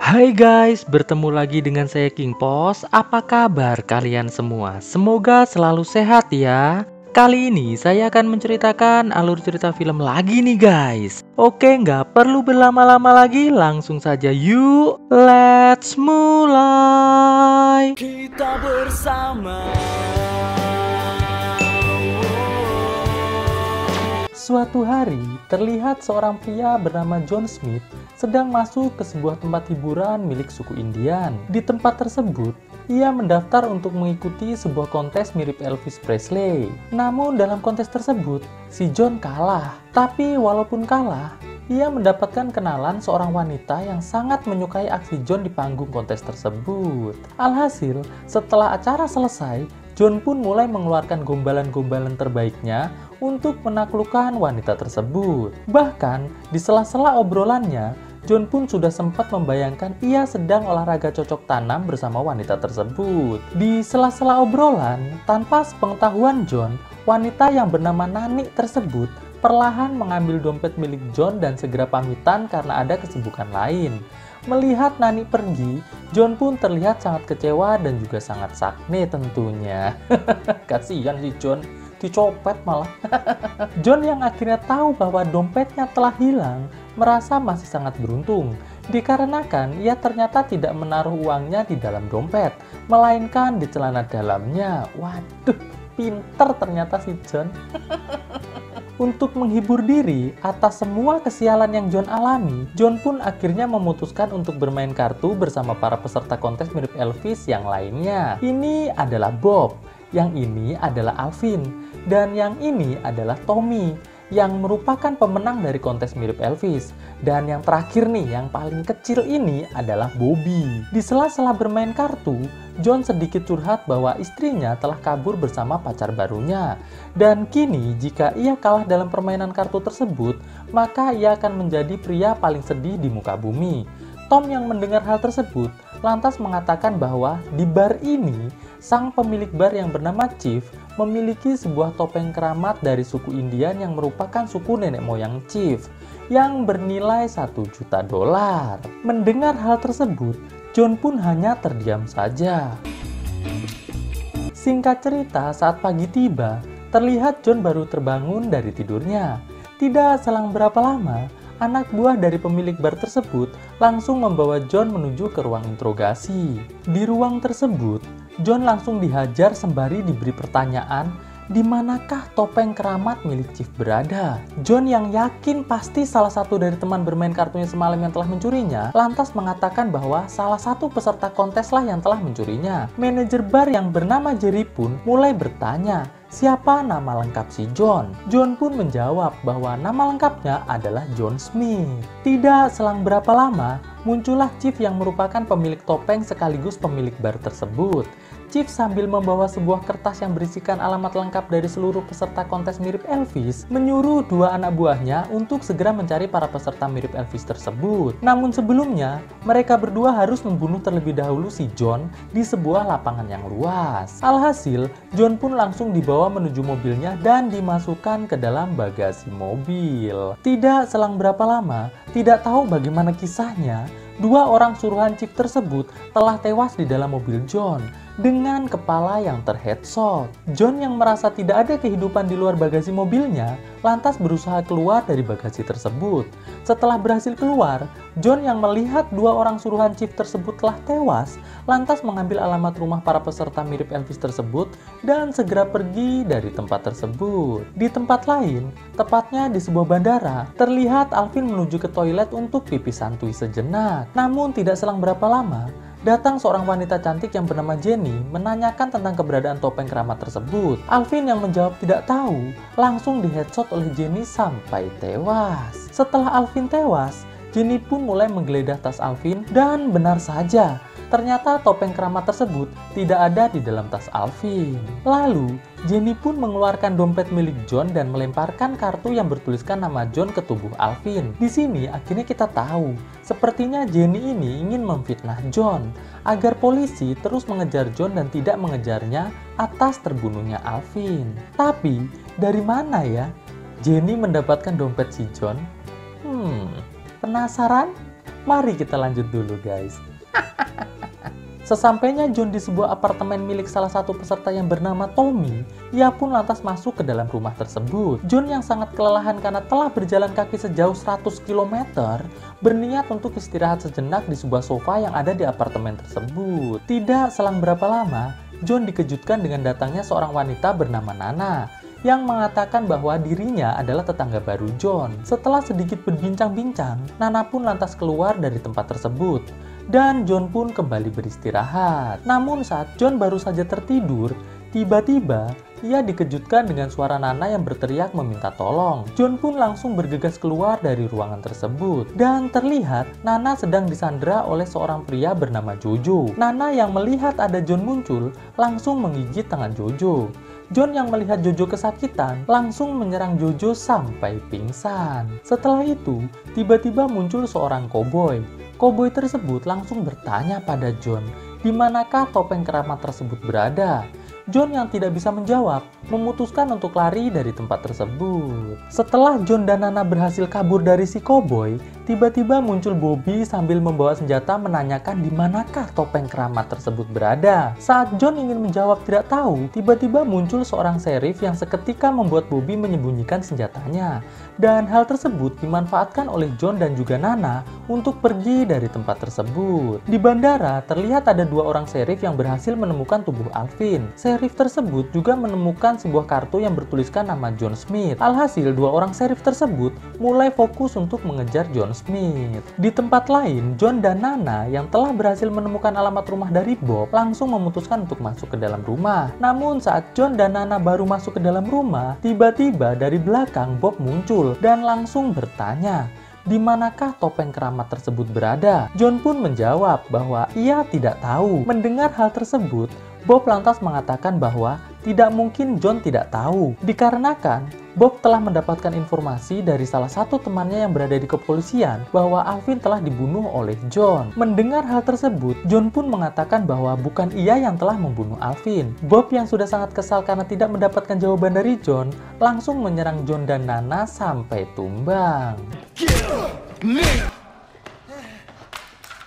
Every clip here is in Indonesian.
Hai guys, bertemu lagi dengan saya King Pos. Apa kabar kalian semua? Semoga selalu sehat ya. Kali ini saya akan menceritakan alur cerita film lagi nih guys. Oke, nggak perlu berlama-lama lagi, langsung saja yuk, let's mulai. Kita bersama. Suatu hari, terlihat seorang pria bernama John Smith sedang masuk ke sebuah tempat hiburan milik suku Indian. Di tempat tersebut, ia mendaftar untuk mengikuti sebuah kontes mirip Elvis Presley. Namun dalam kontes tersebut, si John kalah. Tapi walaupun kalah, ia mendapatkan kenalan seorang wanita yang sangat menyukai aksi John di panggung kontes tersebut. Alhasil, setelah acara selesai, John pun mulai mengeluarkan gombalan-gombalan terbaiknya untuk menaklukkan wanita tersebut. Bahkan, di sela-sela obrolannya, John pun sudah sempat membayangkan ia sedang olahraga cocok tanam bersama wanita tersebut. Di sela-sela obrolan, tanpa sepengetahuan John, wanita yang bernama Nani tersebut perlahan mengambil dompet milik John dan segera pamitan karena ada kesibukan lain. Melihat Nani pergi, John pun terlihat sangat kecewa dan juga sangat sakne tentunya. Kasihan si John, dicopet malah. John yang akhirnya tahu bahwa dompetnya telah hilang, merasa masih sangat beruntung. Dikarenakan ia ternyata tidak menaruh uangnya di dalam dompet, melainkan di celana dalamnya. Waduh, pinter ternyata si John. Untuk menghibur diri atas semua kesialan yang John alami, John pun akhirnya memutuskan untuk bermain kartu bersama para peserta kontes mirip Elvis yang lainnya. Ini adalah Bob, yang ini adalah Alvin, dan yang ini adalah Tommy, yang merupakan pemenang dari kontes mirip Elvis. Dan yang terakhir nih, yang paling kecil ini adalah Bobby. Di sela-sela bermain kartu, John sedikit curhat bahwa istrinya telah kabur bersama pacar barunya. Dan kini jika ia kalah dalam permainan kartu tersebut, maka ia akan menjadi pria paling sedih di muka bumi. Tom yang mendengar hal tersebut lantas mengatakan bahwa di bar ini, sang pemilik bar yang bernama Chief memiliki sebuah topeng keramat dari suku Indian yang merupakan suku nenek moyang Chief yang bernilai $1 juta. Mendengar hal tersebut, John pun hanya terdiam saja. Singkat cerita, saat pagi tiba, terlihat John baru terbangun dari tidurnya. Tidak selang berapa lama, anak buah dari pemilik bar tersebut langsung membawa John menuju ke ruang interogasi. Di ruang tersebut, John langsung dihajar sembari diberi pertanyaan, di manakah topeng keramat milik Chief berada? John yang yakin pasti salah satu dari teman bermain kartunya semalam yang telah mencurinya, lantas mengatakan bahwa salah satu peserta kontes lah yang telah mencurinya. Manajer bar yang bernama Jerry pun mulai bertanya, siapa nama lengkap si John? John pun menjawab bahwa nama lengkapnya adalah John Smith. Tidak selang berapa lama, muncullah Chief yang merupakan pemilik topeng sekaligus pemilik bar tersebut. Chief sambil membawa sebuah kertas yang berisikan alamat lengkap dari seluruh peserta kontes mirip Elvis, menyuruh dua anak buahnya untuk segera mencari para peserta mirip Elvis tersebut. Namun sebelumnya, mereka berdua harus membunuh terlebih dahulu si John di sebuah lapangan yang luas. Alhasil, John pun langsung dibawa menuju mobilnya dan dimasukkan ke dalam bagasi mobil. Tidak selang berapa lama, tidak tahu bagaimana kisahnya, dua orang suruhan Chief tersebut telah tewas di dalam mobil John dengan kepala yang terheadshot. John yang merasa tidak ada kehidupan di luar bagasi mobilnya, lantas berusaha keluar dari bagasi tersebut. Setelah berhasil keluar, John yang melihat dua orang suruhan Chief tersebut telah tewas, lantas mengambil alamat rumah para peserta mirip Elvis tersebut dan segera pergi dari tempat tersebut. Di tempat lain, tepatnya di sebuah bandara, terlihat Alvin menuju ke toilet untuk pipis santuy sejenak. Namun tidak selang berapa lama, datang seorang wanita cantik yang bernama Jenny menanyakan tentang keberadaan topeng keramat tersebut. Alvin yang menjawab tidak tahu, langsung di-headshot oleh Jenny sampai tewas. Setelah Alvin tewas, Jenny pun mulai menggeledah tas Alvin dan benar saja, ternyata topeng keramat tersebut tidak ada di dalam tas Alvin. Lalu, Jenny pun mengeluarkan dompet milik John dan melemparkan kartu yang bertuliskan nama John ke tubuh Alvin. Di sini akhirnya kita tahu, sepertinya Jenny ini ingin memfitnah John agar polisi terus mengejar John dan tidak mengejarnya atas terbunuhnya Alvin. Tapi, dari mana ya Jenny mendapatkan dompet si John? Penasaran? Mari kita lanjut dulu guys. Sesampainya John di sebuah apartemen milik salah satu peserta yang bernama Tommy, ia pun lantas masuk ke dalam rumah tersebut. John yang sangat kelelahan karena telah berjalan kaki sejauh 100 km, berniat untuk istirahat sejenak di sebuah sofa yang ada di apartemen tersebut. Tidak selang berapa lama, John dikejutkan dengan datangnya seorang wanita bernama Nana, yang mengatakan bahwa dirinya adalah tetangga baru John. Setelah sedikit berbincang-bincang, Nana pun lantas keluar dari tempat tersebut. Dan John pun kembali beristirahat. Namun saat John baru saja tertidur, tiba-tiba ia dikejutkan dengan suara Nana yang berteriak meminta tolong. John pun langsung bergegas keluar dari ruangan tersebut. Dan terlihat Nana sedang disandera oleh seorang pria bernama Jojo. Nana yang melihat ada John muncul, langsung menggigit tangan Jojo. John yang melihat Jojo kesakitan, langsung menyerang Jojo sampai pingsan. Setelah itu, tiba-tiba muncul seorang koboi. Koboi tersebut langsung bertanya pada John, di manakah topeng keramat tersebut berada. John yang tidak bisa menjawab, memutuskan untuk lari dari tempat tersebut. Setelah John dan Nana berhasil kabur dari si koboi, tiba-tiba muncul Bobby sambil membawa senjata menanyakan di manakah topeng keramat tersebut berada. Saat John ingin menjawab tidak tahu, tiba-tiba muncul seorang sheriff yang seketika membuat Bobby menyembunyikan senjatanya. Dan hal tersebut dimanfaatkan oleh John dan juga Nana untuk pergi dari tempat tersebut. Di bandara, terlihat ada dua orang sheriff yang berhasil menemukan tubuh Alvin. Sheriff tersebut juga menemukan sebuah kartu yang bertuliskan nama John Smith. Alhasil, dua orang sheriff tersebut mulai fokus untuk mengejar John Smith. Di tempat lain, John dan Nana yang telah berhasil menemukan alamat rumah dari Bob langsung memutuskan untuk masuk ke dalam rumah. Namun saat John dan Nana baru masuk ke dalam rumah, tiba-tiba dari belakang Bob muncul dan langsung bertanya, di manakah topeng keramat tersebut berada? John pun menjawab bahwa ia tidak tahu. Mendengar hal tersebut, Bob lantas mengatakan bahwa tidak mungkin John tidak tahu, dikarenakan Bob telah mendapatkan informasi dari salah satu temannya yang berada di kepolisian bahwa Alvin telah dibunuh oleh John. Mendengar hal tersebut, John pun mengatakan bahwa bukan ia yang telah membunuh Alvin. Bob yang sudah sangat kesal karena tidak mendapatkan jawaban dari John, langsung menyerang John dan Nana sampai tumbang.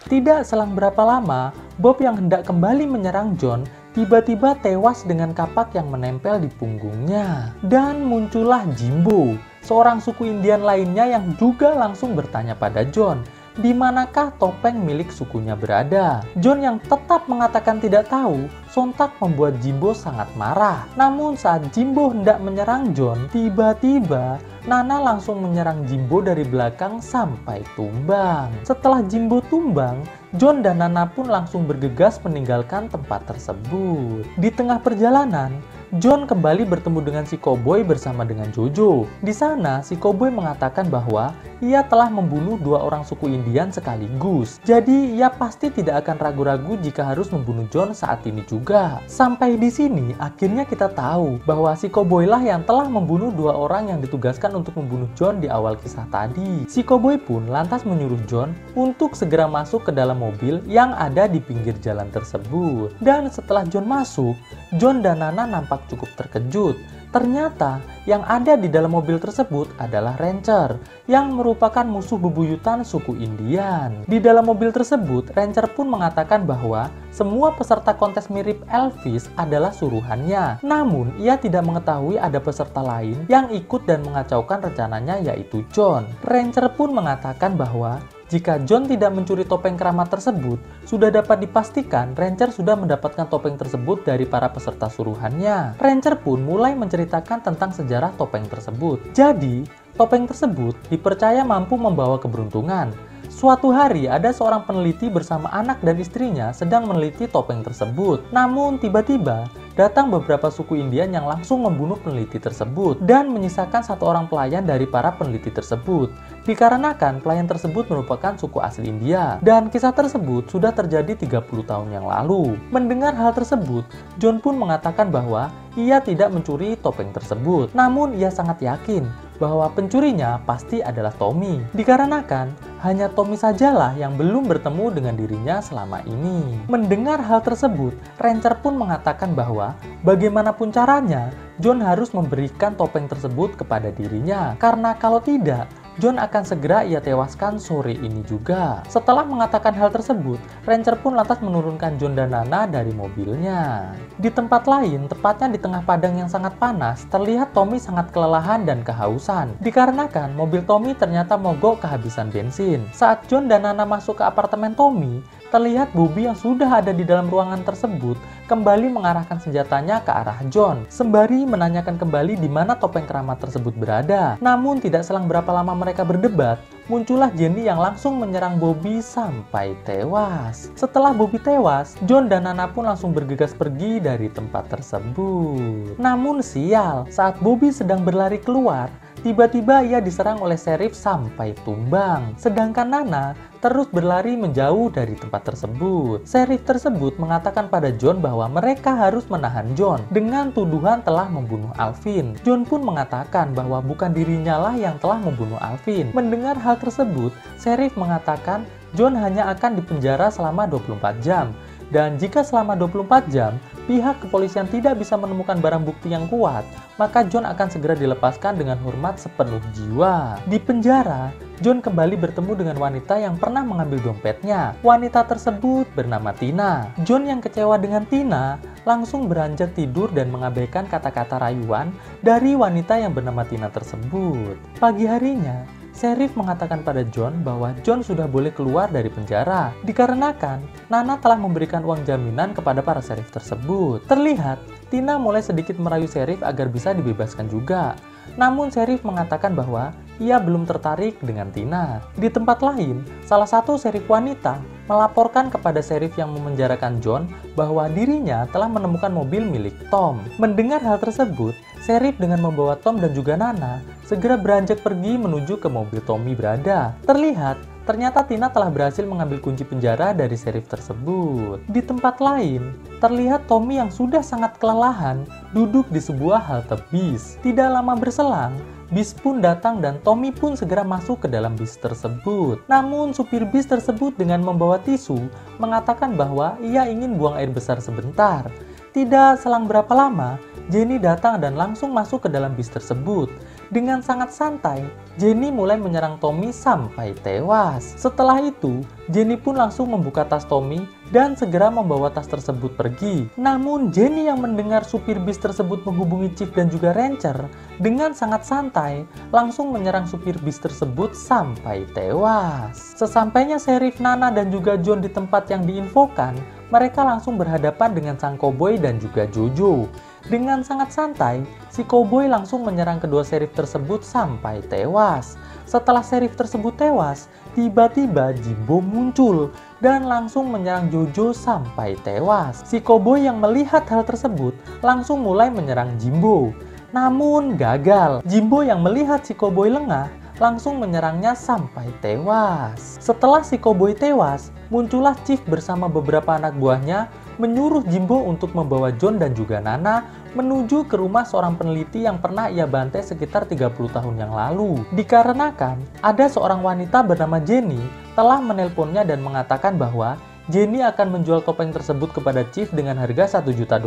Tidak selang berapa lama, Bob yang hendak kembali menyerang John tiba-tiba tewas dengan kapak yang menempel di punggungnya. Dan muncullah Jimbo, seorang suku Indian lainnya yang juga langsung bertanya pada John, di manakah topeng milik sukunya berada. John yang tetap mengatakan tidak tahu, sontak membuat Jimbo sangat marah. Namun saat Jimbo hendak menyerang John, tiba-tiba Nana langsung menyerang Jimbo dari belakang sampai tumbang. Setelah Jimbo tumbang, John dan Nana pun langsung bergegas meninggalkan tempat tersebut. Di tengah perjalanan, John kembali bertemu dengan si koboi bersama dengan Jojo. Di sana, si koboi mengatakan bahwa ia telah membunuh dua orang suku Indian sekaligus. Jadi, ia pasti tidak akan ragu-ragu jika harus membunuh John saat ini juga. Sampai di sini, akhirnya kita tahu bahwa si koboi lah yang telah membunuh dua orang yang ditugaskan untuk membunuh John di awal kisah tadi. Si koboi pun lantas menyuruh John untuk segera masuk ke dalam mobil yang ada di pinggir jalan tersebut. Dan setelah John masuk, John dan Nana nampak cukup terkejut. Ternyata yang ada di dalam mobil tersebut adalah Rancher yang merupakan musuh bebuyutan suku Indian. Di dalam mobil tersebut, Rancher pun mengatakan bahwa semua peserta kontes mirip Elvis adalah suruhannya. Namun, ia tidak mengetahui ada peserta lain yang ikut dan mengacaukan rencananya, yaitu John. Rancher pun mengatakan bahwa jika John tidak mencuri topeng keramat tersebut, sudah dapat dipastikan Rancher sudah mendapatkan topeng tersebut dari para peserta suruhannya. Rancher pun mulai menceritakan tentang sejarah topeng tersebut. Jadi, topeng tersebut dipercaya mampu membawa keberuntungan. Suatu hari ada seorang peneliti bersama anak dan istrinya sedang meneliti topeng tersebut. Namun tiba-tiba datang beberapa suku Indian yang langsung membunuh peneliti tersebut dan menyisakan satu orang pelayan dari para peneliti tersebut. Dikarenakan pelayan tersebut merupakan suku asli India dan kisah tersebut sudah terjadi 30 tahun yang lalu. Mendengar hal tersebut, John pun mengatakan bahwa ia tidak mencuri topeng tersebut. Namun ia sangat yakin bahwa pencurinya pasti adalah Tommy. Dikarenakan hanya Tommy sajalah yang belum bertemu dengan dirinya selama ini. Mendengar hal tersebut, Rancher pun mengatakan bahwa bagaimanapun caranya, John harus memberikan topeng tersebut kepada dirinya. Karena kalau tidak, John akan segera ia tewaskan sore ini juga. Setelah mengatakan hal tersebut, Rancher pun lantas menurunkan John dan Nana dari mobilnya. Di tempat lain, tepatnya di tengah padang yang sangat panas, terlihat Tommy sangat kelelahan dan kehausan. Dikarenakan mobil Tommy ternyata mogok kehabisan bensin. Saat John dan Nana masuk ke apartemen Tommy, terlihat Bobby yang sudah ada di dalam ruangan tersebut kembali mengarahkan senjatanya ke arah John, sembari menanyakan kembali di mana topeng keramat tersebut berada. Namun tidak selang berapa lama mereka berdebat, muncullah Jenny yang langsung menyerang Bobby sampai tewas. Setelah Bobby tewas, John dan Nana pun langsung bergegas pergi dari tempat tersebut. Namun sial, saat Bobby sedang berlari keluar, tiba-tiba ia diserang oleh sheriff sampai tumbang. Sedangkan Nana terus berlari menjauh dari tempat tersebut. Sheriff tersebut mengatakan pada John bahwa mereka harus menahan John dengan tuduhan telah membunuh Alvin. John pun mengatakan bahwa bukan dirinya lah yang telah membunuh Alvin. Mendengar hal tersebut, sheriff mengatakan John hanya akan dipenjara selama 24 jam. Dan jika selama 24 jam, pihak kepolisian tidak bisa menemukan barang bukti yang kuat, maka John akan segera dilepaskan dengan hormat sepenuh jiwa. Di penjara, John kembali bertemu dengan wanita yang pernah mengambil dompetnya. Wanita tersebut bernama Tina. John yang kecewa dengan Tina, langsung beranjak tidur dan mengabaikan kata-kata rayuan dari wanita yang bernama Tina tersebut. Pagi harinya, sheriff mengatakan pada John bahwa John sudah boleh keluar dari penjara, dikarenakan Nana telah memberikan uang jaminan kepada para sheriff tersebut. Terlihat, Tina mulai sedikit merayu sheriff agar bisa dibebaskan juga. Namun sheriff mengatakan bahwa ia belum tertarik dengan Tina. Di tempat lain, salah satu sheriff wanita melaporkan kepada sheriff yang memenjarakan John bahwa dirinya telah menemukan mobil milik Tom. Mendengar hal tersebut, sheriff dengan membawa Tom dan juga Nana segera beranjak pergi menuju ke mobil Tommy berada. Terlihat, ternyata Tina telah berhasil mengambil kunci penjara dari sheriff tersebut. Di tempat lain, terlihat Tommy yang sudah sangat kelelahan duduk di sebuah halte bis. Tidak lama berselang, bis pun datang dan Tommy pun segera masuk ke dalam bis tersebut. Namun supir bis tersebut dengan membawa tisu mengatakan bahwa ia ingin buang air besar sebentar. Tidak selang berapa lama, Jenny datang dan langsung masuk ke dalam bis tersebut. Dengan sangat santai, Jenny mulai menyerang Tommy sampai tewas. Setelah itu, Jenny pun langsung membuka tas Tommy dan segera membawa tas tersebut pergi. Namun Jenny yang mendengar supir bis tersebut menghubungi Chief dan juga Rancher, dengan sangat santai langsung menyerang supir bis tersebut sampai tewas. Sesampainya sheriff, Nana dan juga John di tempat yang diinfokan, mereka langsung berhadapan dengan sang koboi dan juga Jojo. Dengan sangat santai, si koboi langsung menyerang kedua sheriff tersebut sampai tewas. Setelah sheriff tersebut tewas, tiba-tiba Jimbo muncul dan langsung menyerang Jojo sampai tewas. Si koboi yang melihat hal tersebut langsung mulai menyerang Jimbo. Namun gagal. Jimbo yang melihat si koboi lengah langsung menyerangnya sampai tewas. Setelah si koboi tewas, muncullah Chief bersama beberapa anak buahnya menyuruh Jimbo untuk membawa John dan juga Nana menuju ke rumah seorang peneliti yang pernah ia bantai sekitar 30 tahun yang lalu. Dikarenakan ada seorang wanita bernama Jenny telah menelponnya dan mengatakan bahwa Jenny akan menjual topeng tersebut kepada Chief dengan harga $1 juta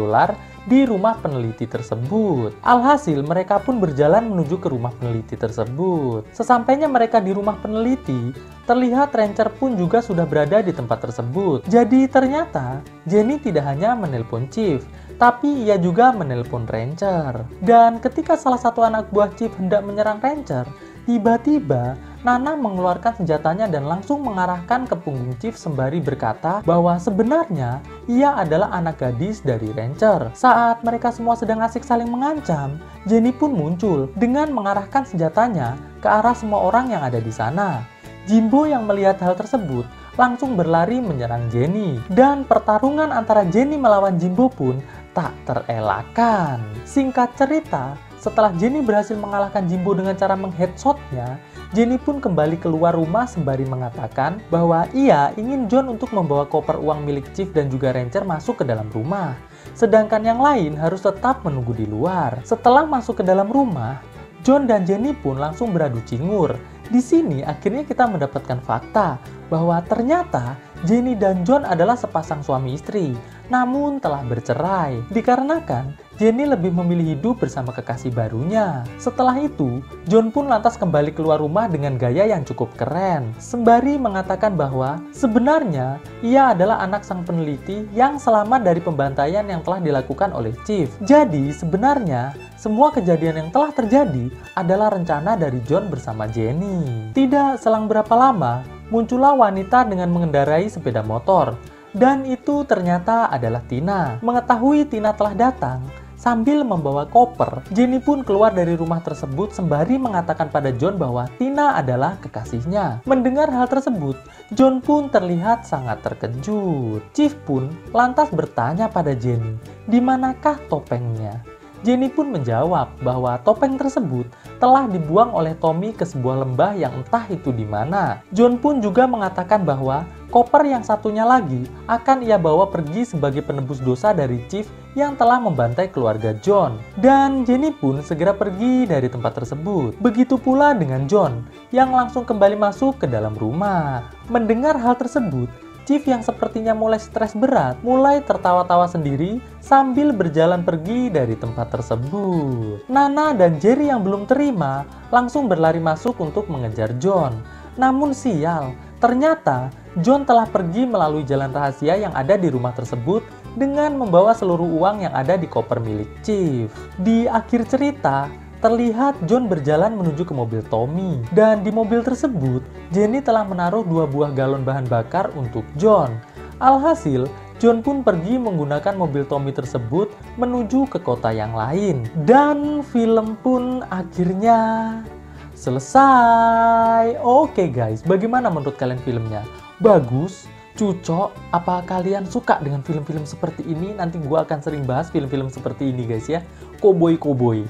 di rumah peneliti tersebut. Alhasil mereka pun berjalan menuju ke rumah peneliti tersebut. Sesampainya mereka di rumah peneliti, terlihat Rancher pun juga sudah berada di tempat tersebut. Jadi ternyata Jenny tidak hanya menelpon Chief, tapi ia juga menelpon Rancher. Dan ketika salah satu anak buah Chief hendak menyerang Rancher, tiba-tiba Nana mengeluarkan senjatanya dan langsung mengarahkan ke punggung Chief sembari berkata bahwa sebenarnya ia adalah anak gadis dari Rancher. Saat mereka semua sedang asik saling mengancam, Jenny pun muncul dengan mengarahkan senjatanya ke arah semua orang yang ada di sana. Jimbo yang melihat hal tersebut langsung berlari menyerang Jenny. Dan pertarungan antara Jenny melawan Jimbo pun tak terelakkan. Singkat cerita, setelah Jenny berhasil mengalahkan Jimbo dengan cara mengheadshotnya, Jenny pun kembali keluar rumah sembari mengatakan bahwa ia ingin John untuk membawa koper uang milik Chief dan juga Rancher masuk ke dalam rumah. Sedangkan yang lain harus tetap menunggu di luar. Setelah masuk ke dalam rumah, John dan Jenny pun langsung beradu cingur. Di sini akhirnya kita mendapatkan fakta bahwa ternyata Jenny dan John adalah sepasang suami istri, namun telah bercerai. Dikarenakan Jenny lebih memilih hidup bersama kekasih barunya. Setelah itu, John pun lantas kembali keluar rumah dengan gaya yang cukup keren, sembari mengatakan bahwa sebenarnya ia adalah anak sang peneliti yang selamat dari pembantaian yang telah dilakukan oleh Chief. Jadi sebenarnya semua kejadian yang telah terjadi adalah rencana dari John bersama Jenny. Tidak selang berapa lama, muncullah wanita dengan mengendarai sepeda motor. Dan itu ternyata adalah Tina. Mengetahui Tina telah datang, sambil membawa koper, Jenny pun keluar dari rumah tersebut sembari mengatakan pada John bahwa Tina adalah kekasihnya. Mendengar hal tersebut, John pun terlihat sangat terkejut. Chief pun lantas bertanya pada Jenny, "Di manakah topengnya?" Jenny pun menjawab bahwa topeng tersebut telah dibuang oleh Tommy ke sebuah lembah yang entah itu di mana. John pun juga mengatakan bahwa koper yang satunya lagi akan ia bawa pergi sebagai penebus dosa dari Chief yang telah membantai keluarga John. Dan Jenny pun segera pergi dari tempat tersebut. Begitu pula dengan John yang langsung kembali masuk ke dalam rumah. Mendengar hal tersebut, Chief yang sepertinya mulai stres berat, mulai tertawa-tawa sendiri sambil berjalan pergi dari tempat tersebut. Nana dan Jerry yang belum terima langsung berlari masuk untuk mengejar John. Namun sial, ternyata John telah pergi melalui jalan rahasia yang ada di rumah tersebut dengan membawa seluruh uang yang ada di koper milik Chief. Di akhir cerita, terlihat John berjalan menuju ke mobil Tommy. Dan di mobil tersebut, Jenny telah menaruh 2 buah galon bahan bakar untuk John. Alhasil, John pun pergi menggunakan mobil Tommy tersebut menuju ke kota yang lain. Dan film pun akhirnya selesai. Oke guys, bagaimana menurut kalian filmnya? Bagus? Cucok? Apa kalian suka dengan film-film seperti ini? Nanti gue akan sering bahas film-film seperti ini guys ya. Koboi-koboi.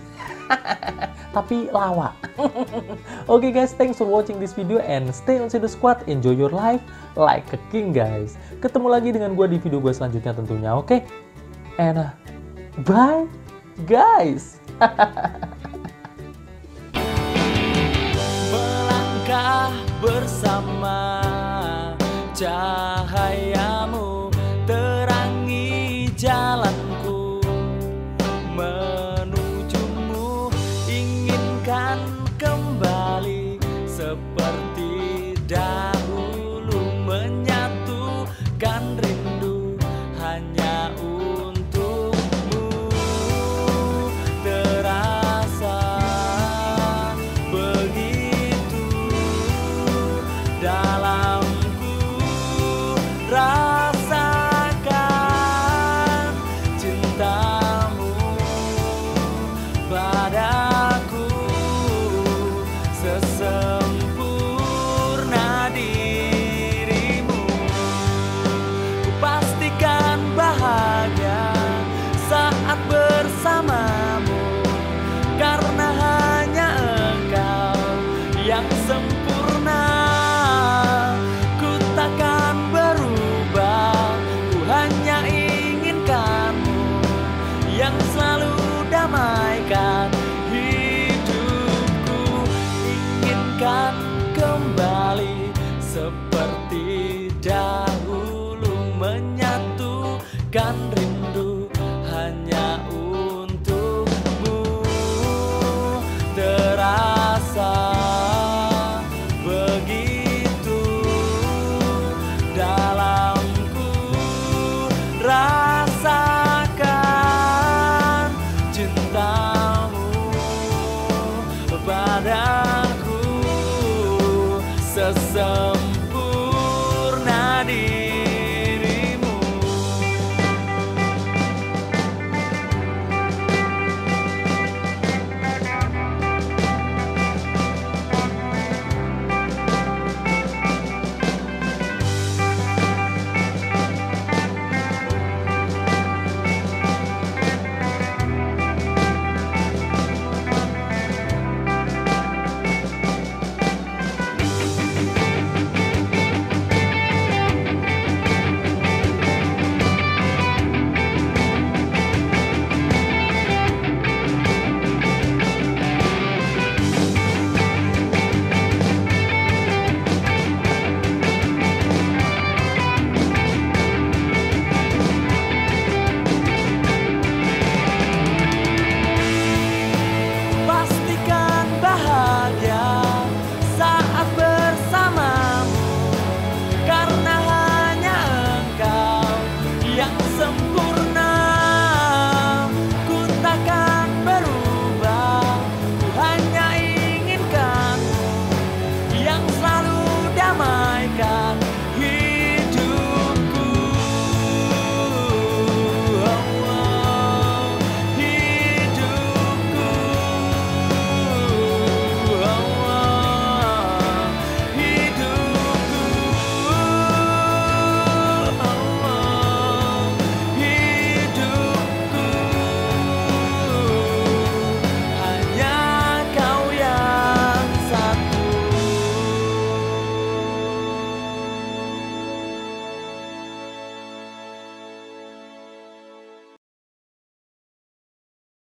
Tapi lawak. Oke guys, thanks for watching this video and stay on Shadow Squad. Enjoy your life like a king guys. Ketemu lagi dengan gue di video gue selanjutnya tentunya, oke? And bye guys. Melangkah bersama, cahayamu terangi jalanku menujumu, inginkan kembali seperti dahulu, menyatukan rindu hanya untukmu. Terasa begitu dalamku, rasakan cintamu padaku sesempurna dirimu. Ku pastikan bahagia saat bersamamu, karena hanya engkau yang sempurna. Ku takkan berubah, ku hanya inginkanmu yang selalu damaikan hidupku. Inginkan kembali seperti dahulu, menyatukan rindu hanya untukmu. Terasa begitu dalamku,